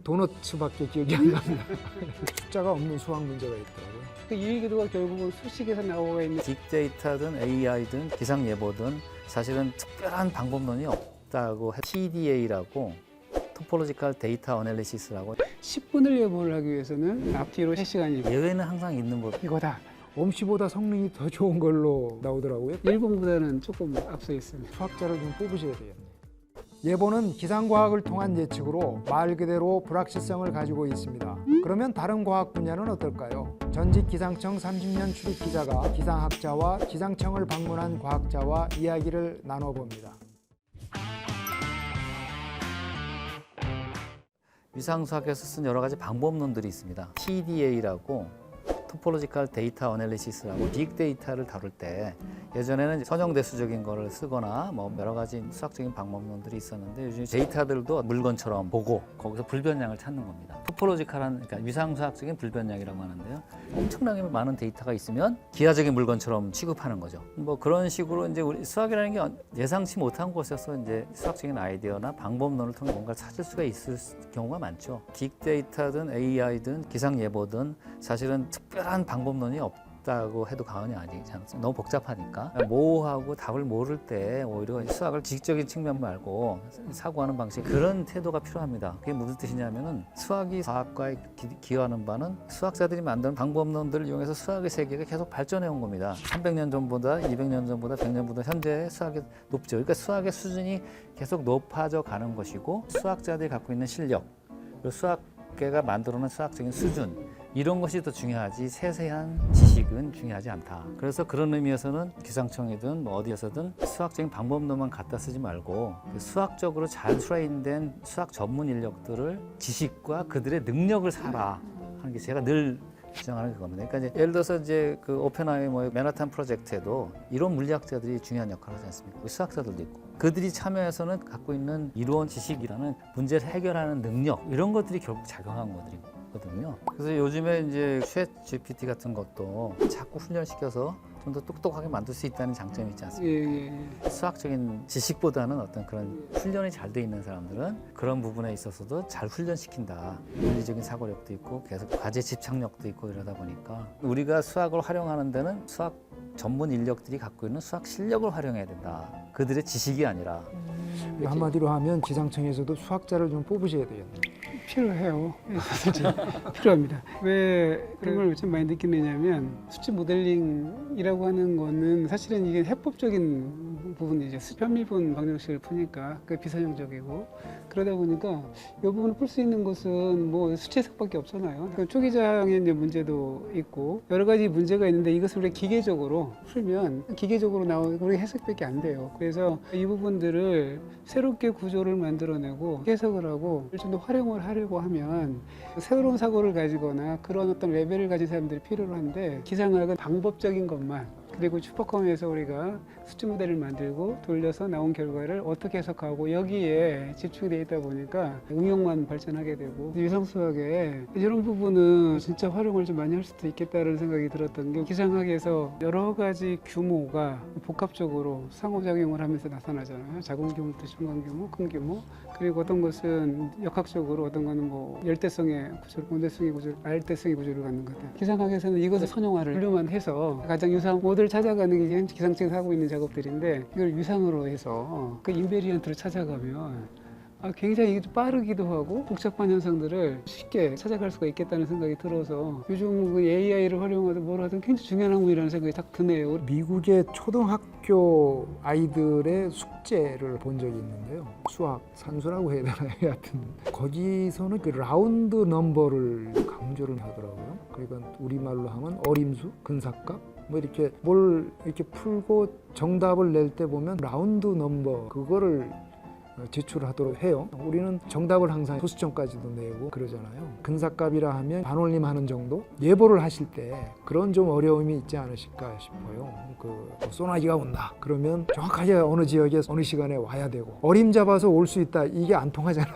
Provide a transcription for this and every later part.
도너츠밖에 기억이 안 납니다. 숫자가 없는 수학 문제가 있더라고요. 그 유의기도가 결국은 수식에서 나오고 있는 빅데이터든 AI든 기상예보든 사실은 특별한 방법론이 없다고 TDA라고 토폴로지컬 데이터 어널리시스라고 10분을 예보를 하기 위해서는 앞뒤로 3시간이 예외는 항상 있는 법. 이거다. 엄씨보다 성능이 더 좋은 걸로 나오더라고요. 일본보다는 조금 앞서 있습니다. 수학자를 좀 뽑으셔야 되겠네요. 예보는 기상과학을 통한 예측으로 말 그대로 불확실성을 가지고 있습니다. 그러면 다른 과학 분야는 어떨까요? 전직 기상청 30년 출입 기자가 기상학자와 기상청을 방문한 과학자와 이야기를 나눠봅니다. 위상수학에서 쓴 여러 가지 방법론들이 있습니다. TDA라고 토폴로지컬 데이터 어널리시스라고 빅데이터를 다룰 때 예전에는 선형대수적인 거를 쓰거나 뭐 여러 가지 수학적인 방법론들이 있었는데 요즘 데이터들도 물건처럼 보고 거기서 불변량을 찾는 겁니다. 토폴로지컬한 그러니까 위상수학적인 불변량이라고 하는데요. 엄청나게 많은 데이터가 있으면 기하적인 물건처럼 취급하는 거죠. 뭐 그런 식으로 이제 우리 수학이라는 게 예상치 못한 곳에서 이제 수학적인 아이디어나 방법론을 통해 뭔가를 찾을 수가 있을 경우가 많죠. 빅데이터든 AI든 기상예보든 사실은 특별한 방법론이 없다고 해도 과언이 아니지 않습니까? 너무 복잡하니까 모호하고 답을 모를 때 오히려 수학을 지식적인 측면 말고 사고하는 방식 그런 태도가 필요합니다. 그게 무슨 뜻이냐면은 수학이 과학과에 기여하는 바는 수학자들이 만든 방법론들을 이용해서 수학의 세계가 계속 발전해 온 겁니다. 300년 전보다 200년 전보다 100년보다 현재 수학이 높죠. 그러니까 수학의 수준이 계속 높아져 가는 것이고 수학자들이 갖고 있는 실력 그리고 수학계가 만들어낸 수학적인 수준 이런 것이 더 중요하지 세세한 지식은 중요하지 않다. 그래서 그런 의미에서는 기상청이든 뭐 어디에서든 수학적인 방법론만 갖다 쓰지 말고 수학적으로 잘 트레인된 수학 전문 인력들을 지식과 그들의 능력을 사라 하는 게 제가 늘 주장하는 그겁니다. 그러니까 이제 예를 들어서 이제 그 오펜하이머의 맨하탄 프로젝트에도 이론 물리학자들이 중요한 역할을 하지 않습니까? 수학자들도 있고 그들이 참여해서는 갖고 있는 이론 지식이라는 문제를 해결하는 능력 이런 것들이 결국 작용한 것들이거든요. 그래서 요즘에 이제 챗 GPT 같은 것도 자꾸 훈련시켜서 좀 더 똑똑하게 만들 수 있다는 장점이 있지 않습니까? 수학적인 지식보다는 어떤 그런 훈련이 잘 돼 있는 사람들은 그런 부분에 있어서도 잘 훈련시킨다. 논리적인 사고력도 있고 계속 과제 집착력도 있고 이러다 보니까 우리가 수학을 활용하는 데는 수학 전문 인력들이 갖고 있는 수학 실력을 활용해야 된다. 그들의 지식이 아니라. 한마디로 하면 기상청에서도 수학자를 좀 뽑으셔야 되겠네요. 필요해요. 필요합니다. 왜 그런 걸 좀 많이 느끼느냐면 수치 모델링이라고 하는 거는 사실은 이게 해법적인 부분이죠. 편밀분 방정식을 푸니까 그 비선형적이고 그러다 보니까 이 부분을 풀 수 있는 것은 뭐 수치 해석밖에 없잖아요. 그 초기장의 이제 문제도 있고 여러 가지 문제가 있는데 이것을 우리가 기계적으로 풀면 기계적으로 나오는 우리 해석밖에 안 돼요. 그래서 이 부분들을 새롭게 구조를 만들어내고 해석을 하고 좀 더 활용을 하려고 하면 새로운 사고를 가지거나 그런 어떤 레벨을 가진 사람들이 필요로 한데 기상학은 방법적인 것만 그리고 슈퍼컴에서 우리가 수치 모델을 만들고 돌려서 나온 결과를 어떻게 해석하고 여기에 집중이 돼 있다 보니까 응용만 발전하게 되고 위성수학에 이런 부분은 진짜 활용을 좀 많이 할 수도 있겠다는 생각이 들었던 게 기상학에서 여러 가지 규모가 복합적으로 상호작용을 하면서 나타나잖아요. 작은 규모부터 중간 규모, 큰 규모 그리고 어떤 것은 역학적으로 어떤 거는 뭐 열대성의 구조, 온대성의 구조, 알대성의 구조를 갖는 것들 기상학에서는 이것을 선형화를 분류만 해서 가장 유사한 모델을 찾아가는 게 기상청에서 하고 있는 작업들인데 이걸 위상으로 해서 그 인베리언트를 찾아가면 굉장히 빠르기도 하고 복잡한 현상들을 쉽게 찾아갈 수가 있겠다는 생각이 들어서 요즘 AI를 활용하든 뭘 하든 굉장히 중요한 학문이라는 생각이 딱 드네요. 미국의 초등학교 아이들의 숙제를 본 적이 있는데요. 수학, 산수라고 해야 되나요? 하여튼 거기서는 그 라운드 넘버를 강조를 하더라고요. 그러니까 우리말로 하면 어림수, 근사값 뭐 이렇게 뭘 이렇게 풀고 정답을 낼 때 보면 라운드 넘버 그거를 제출하도록 해요. 우리는 정답을 항상 소수점까지도 내고 그러잖아요. 근사값이라 하면 반올림하는 정도? 예보를 하실 때 그런 좀 어려움이 있지 않으실까 싶어요. 소나기가 온다. 그러면 정확하게 어느 지역에 어느 시간에 와야 되고 어림 잡아서 올 수 있다. 이게 안 통하잖아요.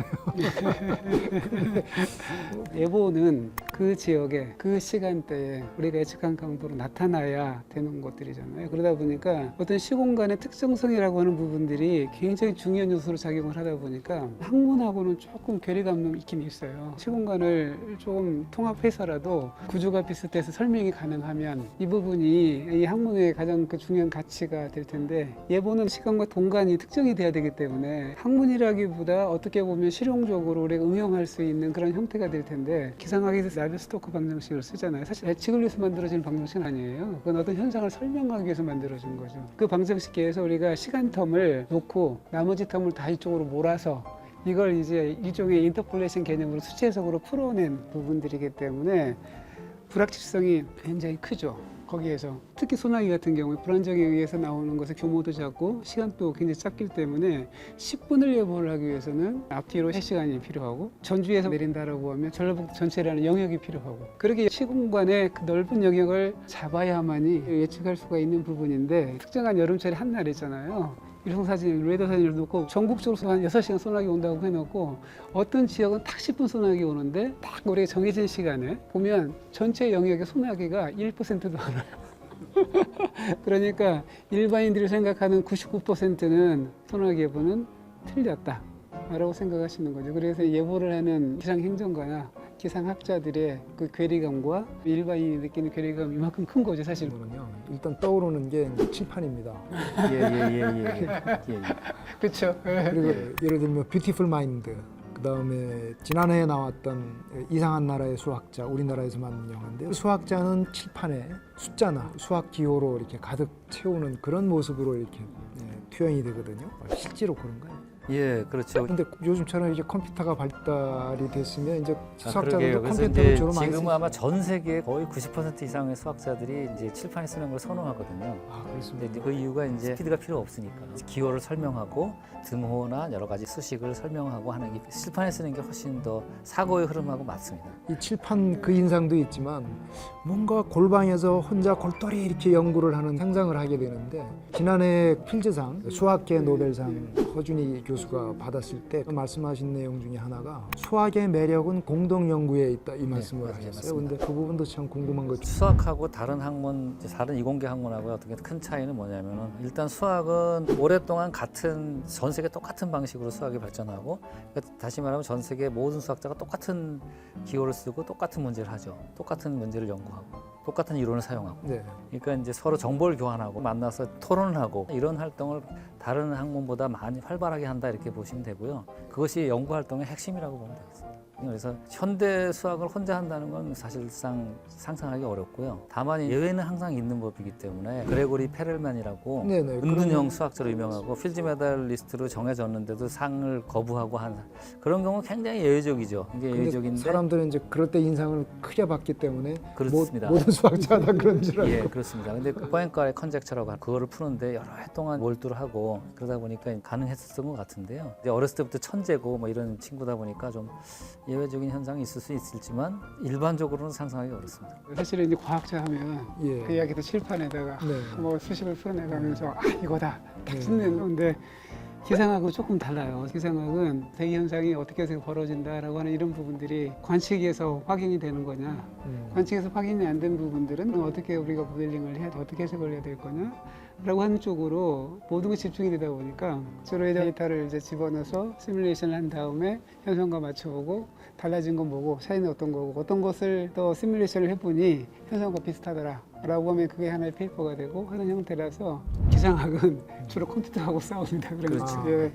예보는 그 지역에 그 시간대에 우리가 예측한 강도로 나타나야 되는 것들이잖아요. 그러다 보니까 어떤 시공간의 특정성이라고 하는 부분들이 굉장히 중요한 요소로 자기 작용을 하다 보니까 학문하고는 조금 괴리감이 있긴 있어요. 시공간을 조금 통합해서라도 구조가 비슷해서 설명이 가능하면 이 부분이 이 학문의 가장 그 중요한 가치가 될 텐데, 예보는 시간과 공간이 특정이 돼야 되기 때문에 학문이라기보다 어떻게 보면 실용적으로 우리가 응용할 수 있는 그런 형태가 될 텐데, 기상학에서 나비스토크 방정식을 쓰잖아요. 사실 예측을 위해서 만들어진 방정식은 아니에요. 그건 어떤 현상을 설명하기 위해서 만들어진 거죠. 그 방정식에서 우리가 시간 텀을 놓고 나머지 텀을 다 이쪽으로 몰아서 이걸 이제 일종의 인터폴레이션 개념으로 수치 해석으로 풀어낸 부분들이기 때문에 불확실성이 굉장히 크죠. 거기에서 특히 소나기 같은 경우에 불안정에 의해서 나오는 것의 규모도 작고 시간도 굉장히 작기 때문에 10분을 예보를 하기 위해서는 앞뒤로 3시간이 필요하고, 전주에서 내린다라고 하면 전라북도 전체라는 영역이 필요하고, 그렇게 시공간의 그 넓은 영역을 잡아야만이 예측할 수가 있는 부분인데, 특정한 여름철에 한 날 있잖아요. 일성사진, 레이더 사진을 놓고 전국적으로 한 6시간 소나기 온다고 해놓고 어떤 지역은 딱 10분 소나기 오는데 딱 우리가 정해진 시간에 보면 전체 영역의 소나기가 1%도 안 와요. 그러니까 일반인들이 생각하는 99%는 소나기 예보는 틀렸다 라고 생각하시는 거죠. 그래서 예보를 하는 기상행정가나 기상학자들의 그 괴리감과 일반인이 느끼는 괴리감이 이만큼 큰 거죠, 사실. 저는요, 일단 떠오르는 게 이제 칠판입니다. 그렇죠. 그리고 예를 들면 뷰티풀 마인드, 그 다음에 지난해에 나왔던 이상한 나라의 수학자, 우리나라에서 만든 영화인데요. 수학자는 칠판에 숫자나 수학 기호로 이렇게 가득 채우는 그런 모습으로 이렇게 투영이 되거든요. 실제로 그런가요? 예, 그렇죠. 근데 요즘처럼 이제 컴퓨터가 발달이 됐으면 이제 그러게요. 수학자들도 그래서 컴퓨터를 이제 주로 많이 지금 쓰죠. 아마 전 세계 거의 90% 이상의 수학자들이 이제 칠판에 쓰는 걸 선호하거든요. 아, 근데 그렇습니다. 이제 그 이유가 이제 스피드가 필요 없으니까 기호를 설명하고 등호나 여러 가지 수식을 설명하고 하는 게 칠판에 쓰는 게 훨씬 더 사고의 흐름하고 맞습니다. 이 칠판 그 인상도 있지만 뭔가 골방에서 혼자 골똘히 이렇게 연구를 하는 상상을 하게 되는데, 지난해 필즈상 수학계 노벨상 허준희 교수가 받았을 때 말씀하신 내용 중에 하나가 수학의 매력은 공동 연구에 있다, 이 말씀을 맞아요. 하셨어요. 근데 그 부분도 참 궁금한 거죠. 수학하고 다른 학문, 다른 이공계 학문하고 어떻게 큰 차이는 뭐냐면은, 일단 수학은 오랫동안 전 세계 똑같은 방식으로 수학이 발전하고, 그러니까 다시 말하면 전 세계 모든 수학자가 똑같은 기호를 쓰고 똑같은 문제를 하죠. 똑같은 문제를 연구하고 똑같은 이론을 사용하고. 네. 그러니까 이제 서로 정보를 교환하고 만나서 토론을 하고, 이런 활동을 다른 학문보다 많이 활발하게 한다, 이렇게 보시면 되고요. 그것이 연구 활동의 핵심이라고 보면 되겠습니다. 그래서 현대 수학을 혼자 한다는 건 사실상 상상하기 어렵고요. 다만 예외는 항상 있는 법이기 때문에, 그레고리 페렐만이라고 네네. 은둔형 수학자로 유명하고 필드 메달리스트로 정해졌는데도 상을 거부하고 한 그런 경우 굉장히 예외적이죠. 이게 근데 예외적인데 사람들은 이제 그럴 때 인상을 크게 받기 때문에 그렇습니다. 모든 수학자다 그런 줄 알고. 예, 그렇습니다. 근데 포엔카의 컨젝처라고 그거를 푸는데 여러 해 동안 몰두를 하고 그러다 보니까 가능했었던 것 같은데요. 이제 어렸을 때부터 천재고 뭐 이런 친구다 보니까 좀 예외적인 현상이 있을 수 있을지만 일반적으로는 상상하기 어렵습니다. 사실은 이제 과학자 하면 예. 그 이야기도 칠판에다가 네. 뭐 수식을 풀어내가면서 아 이거다 딱 네. 짓는 건데, 기상학은 조금 달라요. 기상학은 대기 현상이 어떻게 해서 벌어진다라고 하는 이런 부분들이 관측에서 확인이 되는 거냐, 관측에서 확인이 안 된 부분들은 어떻게 우리가 모델링을 해야, 어떻게 해석을 해야 될 거냐 라고 하는 쪽으로 모든 것이 집중이 되다 보니까 주로 데이터를 이제 집어넣어서 시뮬레이션을 한 다음에 현상과 맞춰보고 달라진 건 뭐고 차이는 어떤 거고 어떤 것을 또 시뮬레이션을 해보니 현상과 비슷하더라 라고 하면 그게 하나의 페이퍼가 되고 하는 형태라서, 기상학은 주로 컴퓨터하고 싸웁니다. 그렇죠. 예.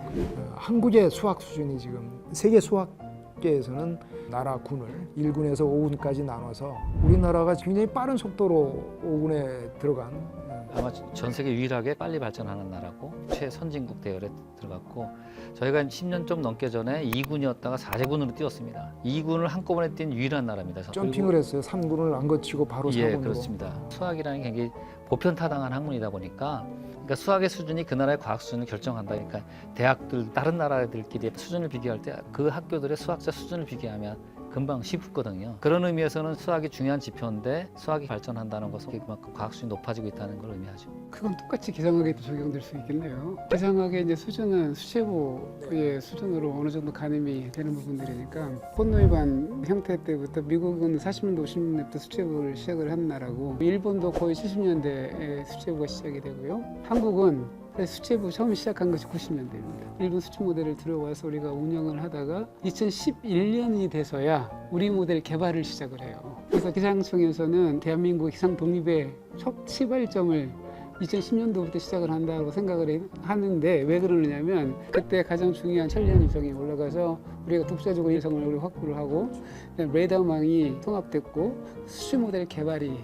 한국의 수학 수준이 지금 세계 수학계에서는 나라 군을 1군에서 5군까지 나눠서 우리나라가 굉장히 빠른 속도로 5군에 들어간, 아마 전 세계 유일하게 빨리 발전하는 나라고 최선진국 대열에 들어갔고, 저희가 10년 좀 넘게 전에 2군이었다가 4제군으로 뛰었습니다. 2군을 한꺼번에 뛴 유일한 나라입니다. 점핑을 했어요. 3군을 안 거치고 바로 4군으로. 예, 그렇습니다. 수학이라는 게 굉장히 보편타당한 학문이다 보니까, 그러니까 수학의 수준이 그 나라의 과학 수준을 결정한다. 그러니까 대학들, 다른 나라들끼리 수준을 비교할 때 그 학교들의 수학자 수준을 비교하면 금방 쉽거든요. 그런 의미에서는 수학이 중요한 지표인데, 수학이 발전한다는 것은 그만큼 과학 수준이 높아지고 있다는 걸 의미하죠. 그건 똑같이 기상학에도 적용될 수 있겠네요. 기상학의 이제 수준은 수체부의 수준으로 어느 정도 가늠이 되는 부분들이니까, 폰노이반 형태 때부터 미국은 40년대 50년대부터 수체부를 시작을 한 나라고, 일본도 거의 70년대에 수체부가 시작이 되고요. 한국은 수치예보 처음 시작한 것이 90년대입니다. 일본 수치 모델을 들여와서 우리가 운영을 하다가 2011년이 돼서야 우리 모델 개발을 시작을 해요. 그래서 기상청에서는 대한민국 기상 독립의 첫 시발점을 2010년도부터 시작을 한다고 생각을 하는데, 왜 그러느냐면 그때 가장 중요한 천리안 위성이 올라가서 우리가 독자적으로 위성을 우리 확보를 하고 레이더망이 통합됐고 수치 모델 개발이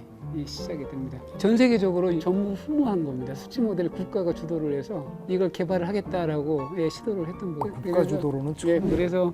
시작이 됩니다. 전 세계적으로 전무후무한 겁니다. 수치 모델 국가가 주도를 해서 이걸 개발을 하겠다라고 시도를 했던 거예요. 국가 주도로는 처음. 예, 그래서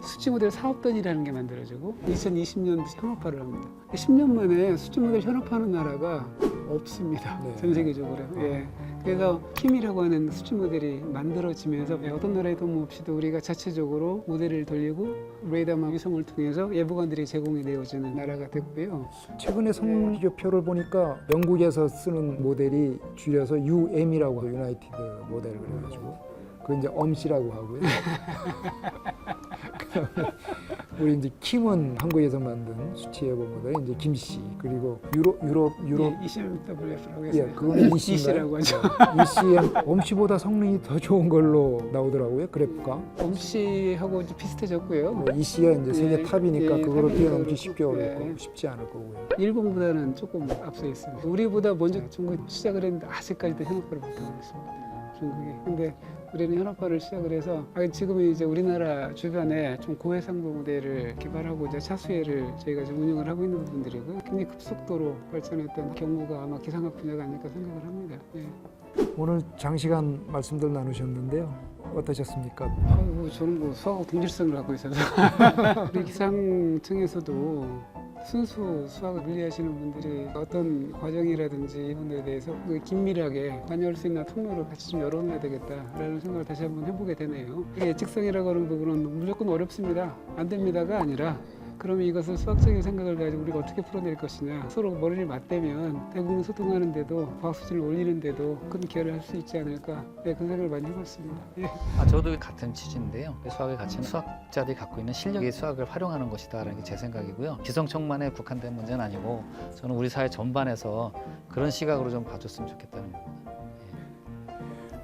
수치 모델 사업단이라는 게 만들어지고 2020년 현업화를 합니다. 10년 만에 수치 모델 현업화하는 나라가 없습니다. 네. 전 세계적으로. 예. 그래서 킴이라고 하는 수치 모델이 만들어지면서 어떤 나라의 도움 없이도 우리가 자체적으로 모델을 돌리고 레이더망 위성을 통해서 예보관들이 제공이 되어지는 나라가 됐고요. 최근에 성비교표를 보니까 영국에서 쓰는 모델이 줄여서 UM이라고 하고 유나이티드 모델 그래가지고 그 이제 엄씨라고 하고요. 그다음에 우리 이제 킴은 한국에서 만든 수치 예보 모델 이제 김씨, 그리고 유럽 예, ECMWF라고 해서 예, 그거는 EC라고 하죠. ECM 엄씨보다 성능이 더 좋은 걸로 나오더라고요. 그래프가 엄씨하고 이제 비슷해졌고요. 뭐 EC가 이제 세계 예, 탑이니까 예, 그거를 탑이니까 뛰어넘기 쉽게 어렵고 예. 쉽지 않을 거고요. 일본보다는 조금 앞서 있습니다. 우리보다 먼저 중국이 시작을 했는데 아직까지도 현업화를 못하고 있습니다. 중국이. 근데 우리는 현업화를 시작을 해서 지금은 이제 우리나라 주변에 좀 고해상도 모델을 개발하고 이제 차수혜를 저희가 지금 운영을 하고 있는 부분들이고요. 굉장히 급속도로 발전했던 경우가 아마 기상학 분야가 아닐까 생각을 합니다. 예. 오늘 장시간 말씀들 나누셨는데요. 어떠셨습니까? 아이고, 저는 뭐 수학하고 동질성을 갖고 있어서 우리 기상청에서도 순수 수학을 분리하시는 분들이 어떤 과정이라든지 이분들에 대해서 긴밀하게 관여할 수 있는 통로를 같이 좀 열어놔야 되겠다라는 생각을 다시 한번 해보게 되네요. 이게 예측성이라고 하는 부분은 무조건 어렵습니다. 안 됩니다가 아니라 그러면 이것을 수학적인 생각을 가지고 우리가 어떻게 풀어낼 것이냐, 서로 머리를 맞대면 대부분 소통하는데도 과학 수준을 올리는데도 큰 기여를 할 수 있지 않을까, 네, 그런 생각을 많이 해봤습니다. 예. 저도 같은 취지인데요. 수학의 가치는 수학자들이 갖고 있는 실력의 수학을 활용하는 것이다라는 게 제 생각이고요. 기성청만에 국한된 문제는 아니고 저는 우리 사회 전반에서 그런 시각으로 좀 봐줬으면 좋겠다는 겁니다.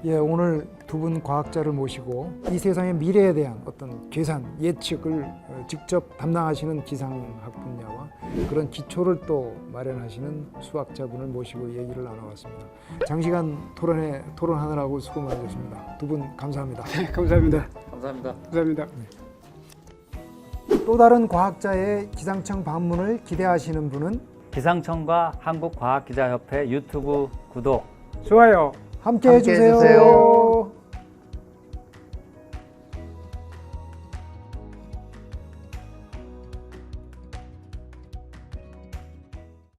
예, 오늘 두 분 과학자를 모시고 이 세상의 미래에 대한 어떤 계산, 예측을 직접 담당하시는 기상학 분야와 그런 기초를 또 마련하시는 수학자분을 모시고 얘기를 나눠봤습니다. 장시간 토론하느라고 수고 많으셨습니다. 두 분 감사합니다. 감사합니다. 감사합니다. 감사합니다. 또 다른 과학자의 기상청 방문을 기대하시는 분은 기상청과 한국과학기자협회 유튜브 구독 좋아요. 함께 함께 해주세요. 해주세요.